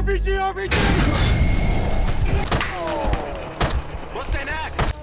What's that act?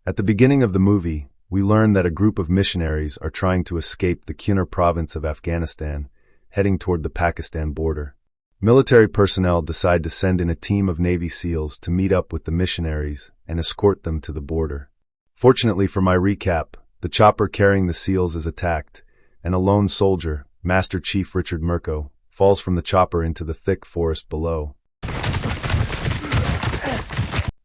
At the beginning of the movie, we learn that a group of missionaries are trying to escape the Kunar province of Afghanistan, heading toward the Pakistan border. Military personnel decide to send in a team of Navy SEALs to meet up with the missionaries and escort them to the border. Fortunately for my recap, the chopper carrying the SEALs is attacked, and a lone soldier, Master Chief Richard Murko, falls from the chopper into the thick forest below.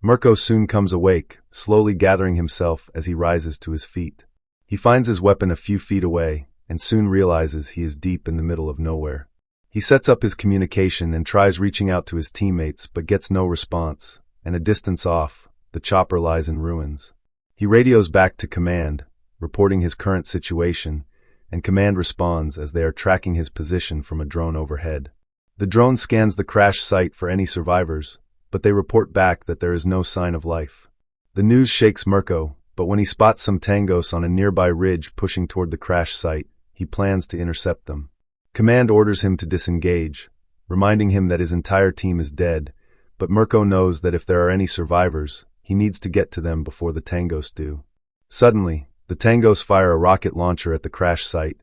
Murko soon comes awake, slowly gathering himself as he rises to his feet. He finds his weapon a few feet away, and soon realizes he is deep in the middle of nowhere. He sets up his communication and tries reaching out to his teammates but gets no response, and a distance off, the chopper lies in ruins. He radios back to command, reporting his current situation, and command responds as they are tracking his position from a drone overhead. The drone scans the crash site for any survivors, but they report back that there is no sign of life. The news shakes Murko, but when he spots some tangos on a nearby ridge pushing toward the crash site, he plans to intercept them. Command orders him to disengage, reminding him that his entire team is dead, but Murko knows that if there are any survivors, he needs to get to them before the tangos do. Suddenly, the tangos fire a rocket launcher at the crash site,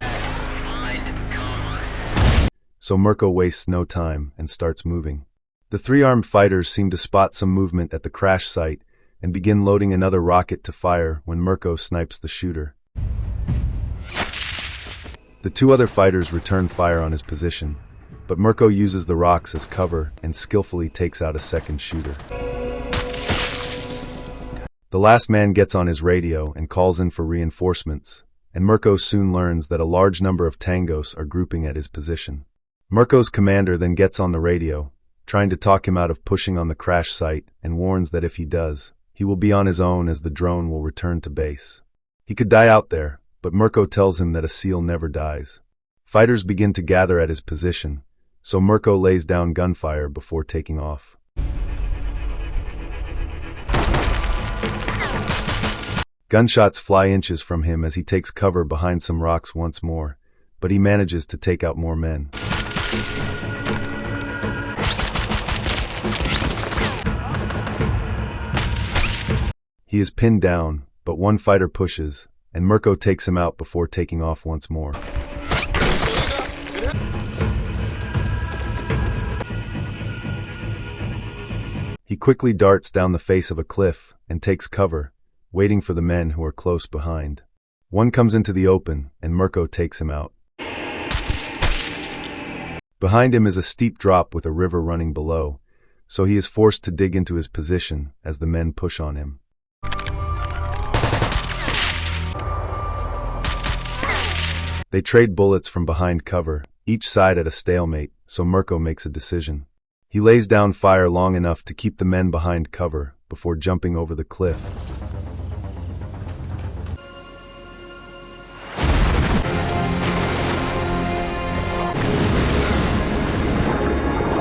so Murko wastes no time and starts moving. The three armed fighters seem to spot some movement at the crash site and begin loading another rocket to fire when Murko snipes the shooter. The two other fighters return fire on his position, but Murko uses the rocks as cover and skillfully takes out a second shooter. The last man gets on his radio and calls in for reinforcements, and Murko soon learns that a large number of tangos are grouping at his position. Murko's commander then gets on the radio, trying to talk him out of pushing on the crash site, and warns that if he does, he will be on his own as the drone will return to base. He could die out there, but Murko tells him that a SEAL never dies. Fighters begin to gather at his position, so Murko lays down gunfire before taking off. Gunshots fly inches from him as he takes cover behind some rocks once more, but he manages to take out more men. He is pinned down, but one fighter pushes, and Murko takes him out before taking off once more. He quickly darts down the face of a cliff and takes cover, waiting for the men who are close behind. One comes into the open, and Murko takes him out. Behind him is a steep drop with a river running below, so he is forced to dig into his position as the men push on him. They trade bullets from behind cover, each side at a stalemate, so Murko makes a decision. He lays down fire long enough to keep the men behind cover before jumping over the cliff.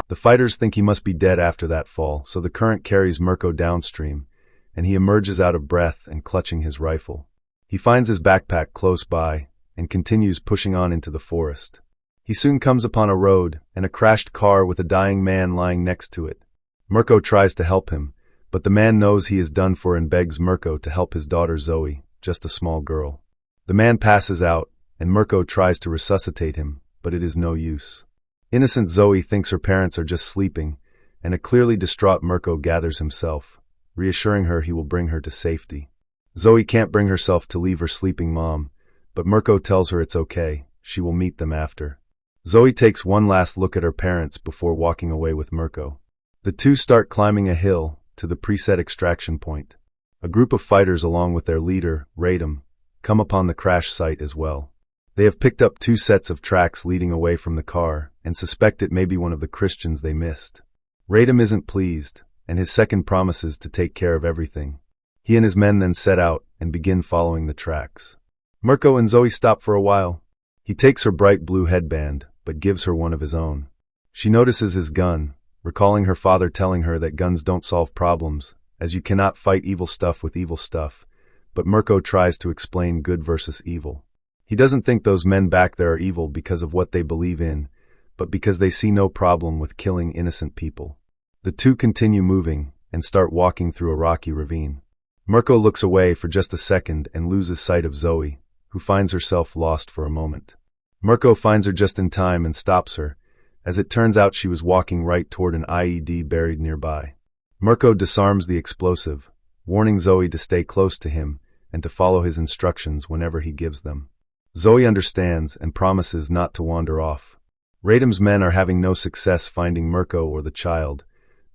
The fighters think he must be dead after that fall, so the current carries Murko downstream, and he emerges out of breath and clutching his rifle. He finds his backpack close by, and continues pushing on into the forest. He soon comes upon a road and a crashed car with a dying man lying next to it. Murko tries to help him, but the man knows he is done for and begs Murko to help his daughter Zoe, just a small girl. The man passes out, and Murko tries to resuscitate him, but it is no use. Innocent Zoe thinks her parents are just sleeping, and a clearly distraught Murko gathers himself, reassuring her he will bring her to safety. Zoe can't bring herself to leave her sleeping mom, but Murko tells her it's okay, she will meet them after. Zoe takes one last look at her parents before walking away with Murko. The two start climbing a hill to the preset extraction point. A group of fighters along with their leader, Radom, come upon the crash site as well. They have picked up 2 sets of tracks leading away from the car and suspect it may be one of the Christians they missed. Radom isn't pleased, and his second promises to take care of everything. He and his men then set out and begin following the tracks. Murko and Zoe stop for a while. He takes her bright blue headband, but gives her one of his own. She notices his gun, recalling her father telling her that guns don't solve problems, as you cannot fight evil stuff with evil stuff, but Mirko tries to explain good versus evil. He doesn't think those men back there are evil because of what they believe in, but because they see no problem with killing innocent people. The two continue moving and start walking through a rocky ravine. Mirko looks away for just a second and loses sight of Zoe, who finds herself lost for a moment. Mirko finds her just in time and stops her. As it turns out, she was walking right toward an IED buried nearby. Mirko disarms the explosive, warning Zoe to stay close to him and to follow his instructions whenever he gives them. Zoe understands and promises not to wander off. Radam's men are having no success finding Mirko or the child,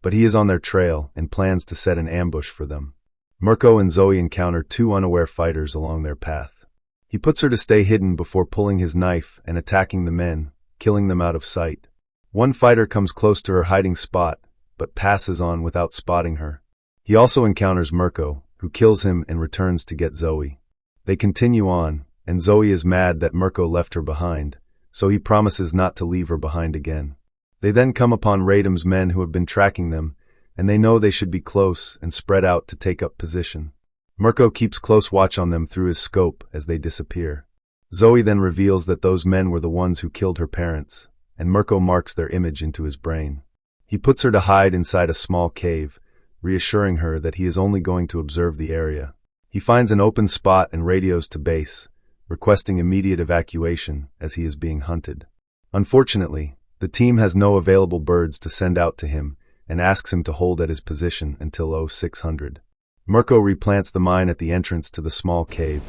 but he is on their trail and plans to set an ambush for them. Mirko and Zoe encounter two unaware fighters along their path. He puts her to stay hidden before pulling his knife and attacking the men, killing them out of sight. One fighter comes close to her hiding spot, but passes on without spotting her. He also encounters Mirko, who kills him and returns to get Zoe. They continue on, and Zoe is mad that Mirko left her behind, so he promises not to leave her behind again. They then come upon Radam's men who have been tracking them, and they know they should be close and spread out to take up position. Mirko keeps close watch on them through his scope as they disappear. Zoe then reveals that those men were the ones who killed her parents, and Mirko marks their image into his brain. He puts her to hide inside a small cave, reassuring her that he is only going to observe the area. He finds an open spot and radios to base, requesting immediate evacuation as he is being hunted. Unfortunately, the team has no available birds to send out to him and asks him to hold at his position until 0600. Mirko replants the mine at the entrance to the small cave,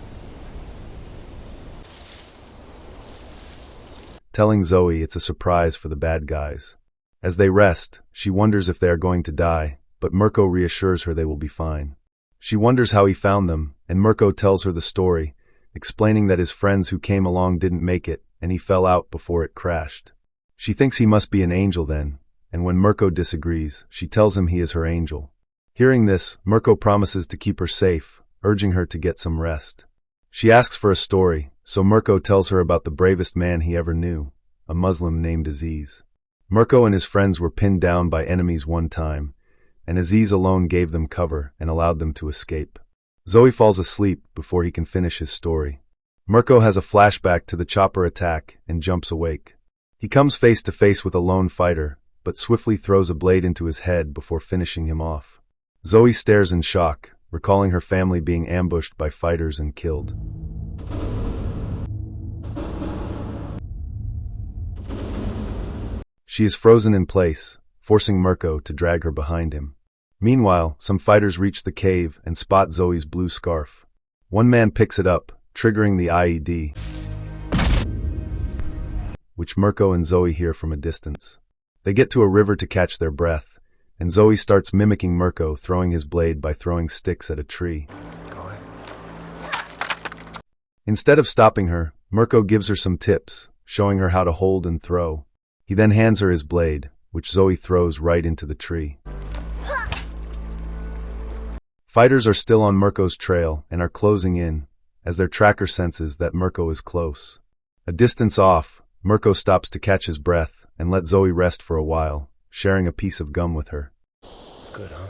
telling Zoe it's a surprise for the bad guys. As they rest, she wonders if they are going to die, but Mirko reassures her they will be fine. She wonders how he found them, and Mirko tells her the story, explaining that his friends who came along didn't make it, and he fell out before it crashed. She thinks he must be an angel then, and when Mirko disagrees, she tells him he is her angel. Hearing this, Mirko promises to keep her safe, urging her to get some rest. She asks for a story, so Mirko tells her about the bravest man he ever knew, a Muslim named Aziz. Mirko and his friends were pinned down by enemies one time, and Aziz alone gave them cover and allowed them to escape. Zoe falls asleep before he can finish his story. Mirko has a flashback to the chopper attack and jumps awake. He comes face to face with a lone fighter, but swiftly throws a blade into his head before finishing him off. Zoe stares in shock, recalling her family being ambushed by fighters and killed. She is frozen in place, forcing Mirko to drag her behind him. Meanwhile, some fighters reach the cave and spot Zoe's blue scarf. One man picks it up, triggering the IED, which Mirko and Zoe hear from a distance. They get to a river to catch their breath, and Zoe starts mimicking Mirko, throwing his blade by throwing sticks at a tree. Instead of stopping her, Mirko gives her some tips, showing her how to hold and throw. He then hands her his blade, which Zoe throws right into the tree. Fighters are still on Mirko's trail and are closing in, as their tracker senses that Mirko is close. A distance off, Mirko stops to catch his breath and let Zoe rest for a while, sharing a piece of gum with her. Good, huh?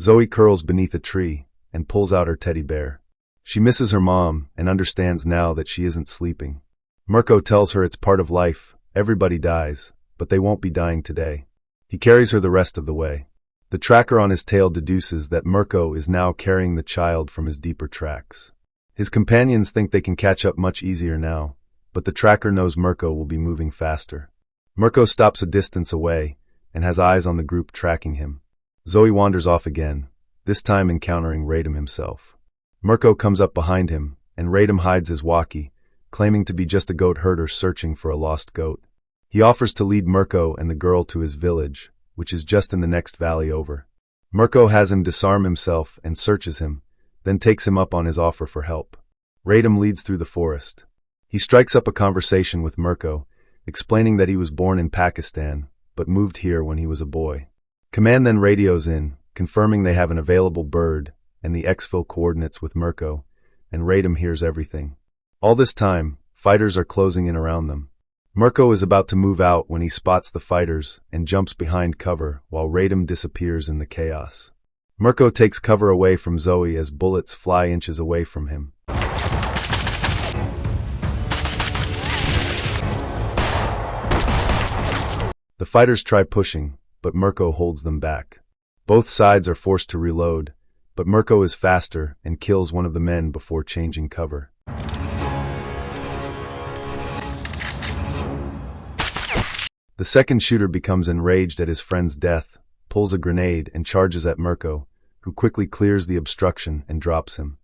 Zoe curls beneath a tree and pulls out her teddy bear. She misses her mom and understands now that she isn't sleeping. Mirko tells her it's part of life, everybody dies, but they won't be dying today. He carries her the rest of the way. The tracker on his tail deduces that Mirko is now carrying the child from his deeper tracks. His companions think they can catch up much easier now, but the tracker knows Mirko will be moving faster. Mirko stops a distance away and has eyes on the group tracking him. Zoe wanders off again, this time encountering Radam himself. Mirko comes up behind him, and Radam hides his walkie, claiming to be just a goat herder searching for a lost goat. He offers to lead Mirko and the girl to his village, which is just in the next valley over. Mirko has him disarm himself and searches him, then takes him up on his offer for help. Radam leads through the forest. He strikes up a conversation with Mirko, explaining that he was born in Pakistan, but moved here when he was a boy. Command then radios in, confirming they have an available bird and the exfil coordinates with Mirko, and Radam hears everything. All this time, Fighters are closing in around them. Mirko is about to move out when he spots the fighters and jumps behind cover while Radom disappears in the chaos. Mirko takes cover away from Zoe as bullets fly inches away from him. The fighters try pushing, but Mirko holds them back. Both sides are forced to reload, but Mirko is faster and kills one of the men before changing cover. The second shooter becomes enraged at his friend's death, pulls a grenade and charges at Mirko, who quickly clears the obstruction and drops him.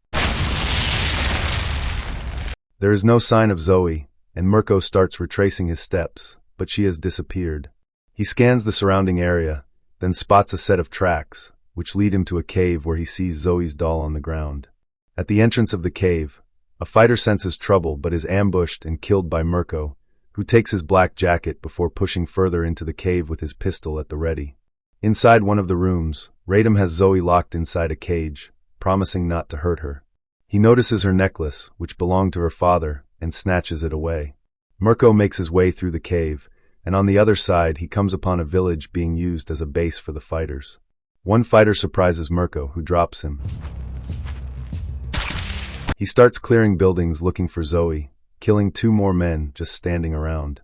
There is no sign of Zoe, and Mirko starts retracing his steps, but she has disappeared. He scans the surrounding area, then spots a set of tracks, which lead him to a cave where he sees Zoe's doll on the ground. At the entrance of the cave, a fighter senses trouble but is ambushed and killed by Mirko, who takes his black jacket before pushing further into the cave with his pistol at the ready. Inside one of the rooms, Radom has Zoe locked inside a cage, promising not to hurt her. He notices her necklace, which belonged to her father, and snatches it away. Mirko makes his way through the cave, and on the other side he comes upon a village being used as a base for the fighters. One fighter surprises Mirko, who drops him. He starts clearing buildings looking for Zoe, killing 2 more men just standing around.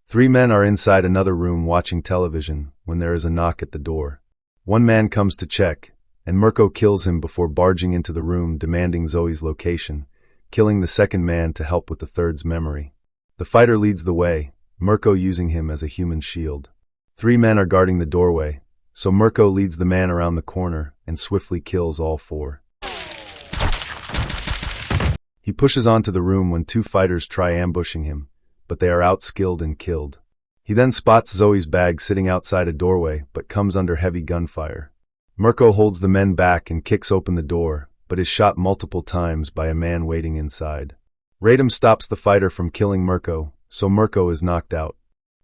3 men are inside another room watching television when there is a knock at the door. One man comes to check, and Mirko kills him before barging into the room demanding Zoe's location, killing the second man to help with the third's memory. The fighter leads the way, Mirko using him as a human shield. 3 men are guarding the doorway, so Mirko leads the man around the corner and swiftly kills all 4. He pushes onto the room when 2 fighters try ambushing him, but they are outskilled and killed. He then spots Zoe's bag sitting outside a doorway, but comes under heavy gunfire. Mirko holds the men back and kicks open the door, but is shot multiple times by a man waiting inside. Radom stops the fighter from killing Mirko, so Mirko is knocked out.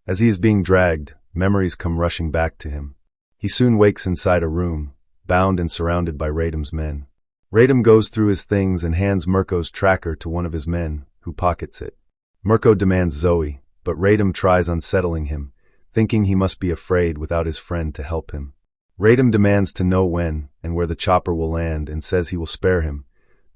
As he is being dragged, memories come rushing back to him. He soon wakes inside a room, bound and surrounded by Radom's men. Radom goes through his things and hands Mirko's tracker to one of his men, who pockets it. Mirko demands Zoe, but Radom tries unsettling him, thinking he must be afraid without his friend to help him. Radom demands to know when and where the chopper will land and says he will spare him,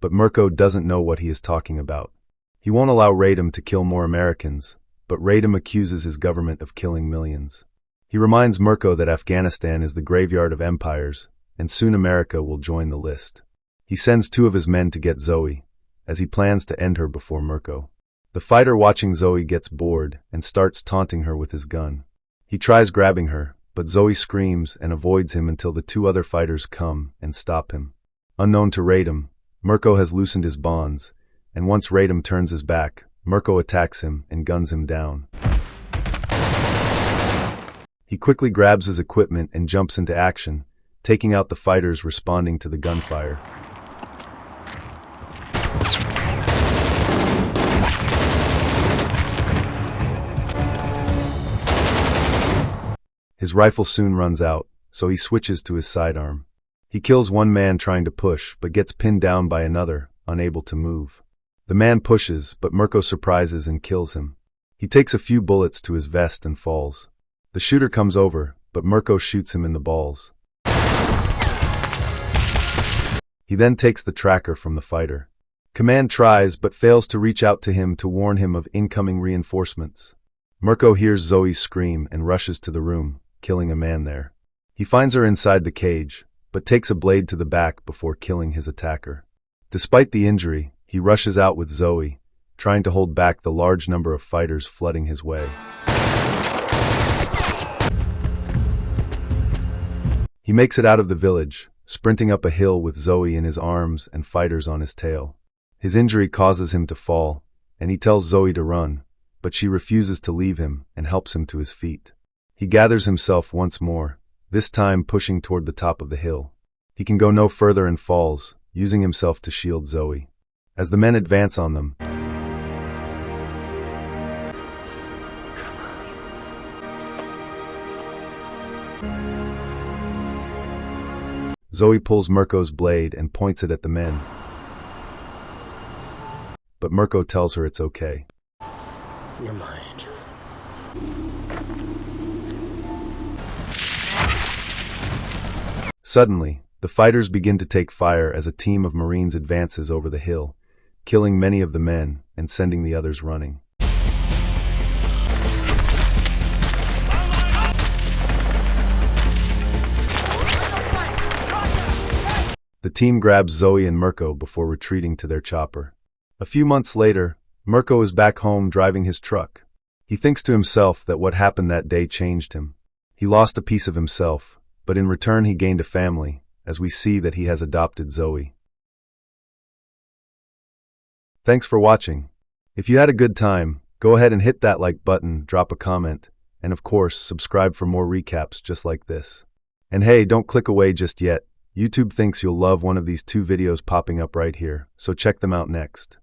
but Mirko doesn't know what he is talking about. He won't allow Radom to kill more Americans, but Radom accuses his government of killing millions. He reminds Mirko that Afghanistan is the graveyard of empires, and soon America will join the list. He sends 2 of his men to get Zoe, as he plans to end her before Mirko. The fighter watching Zoe gets bored and starts taunting her with his gun. He tries grabbing her, but Zoe screams and avoids him until the 2 other fighters come and stop him. Unknown to Radom, Mirko has loosened his bonds, and once Radom turns his back, Mirko attacks him and guns him down. He quickly grabs his equipment and jumps into action, taking out the fighters responding to the gunfire. His rifle soon runs out, so he switches to his sidearm. He kills 1 man trying to push, but gets pinned down by another, unable to move. The man pushes, but Mirko surprises and kills him. He takes a few bullets to his vest and falls. The shooter comes over, but Mirko shoots him in the balls. He then takes the tracker from the fighter. Command tries, but fails to reach out to him to warn him of incoming reinforcements. Mirko hears Zoe scream and rushes to the room, killing a man there. He finds her inside the cage, but takes a blade to the back before killing his attacker. Despite the injury, he rushes out with Zoe, trying to hold back the large number of fighters flooding his way. He makes it out of the village, sprinting up a hill with Zoe in his arms and fighters on his tail. His injury causes him to fall, and he tells Zoe to run, but she refuses to leave him and helps him to his feet. He gathers himself once more, this time pushing toward the top of the hill. He can go no further and falls, using himself to shield Zoe. As the men advance on them, Zoe pulls Mirko's blade and points it at the men. But Mirko tells her it's okay. You're mind. Suddenly, the fighters begin to take fire as a team of Marines advances over the hill, killing many of the men and sending the others running. The team grabs Zoe and Mirko before retreating to their chopper. A few months later, Mirko is back home driving his truck. He thinks to himself that what happened that day changed him. He lost a piece of himself, but in return he gained a family, as we see that he has adopted Zoe. Thanks for watching. If you had a good time, go ahead and hit that like button, drop a comment, and of course, subscribe for more recaps just like this. And hey, don't click away just yet. YouTube thinks you'll love one of these 2 videos popping up right here, so check them out next.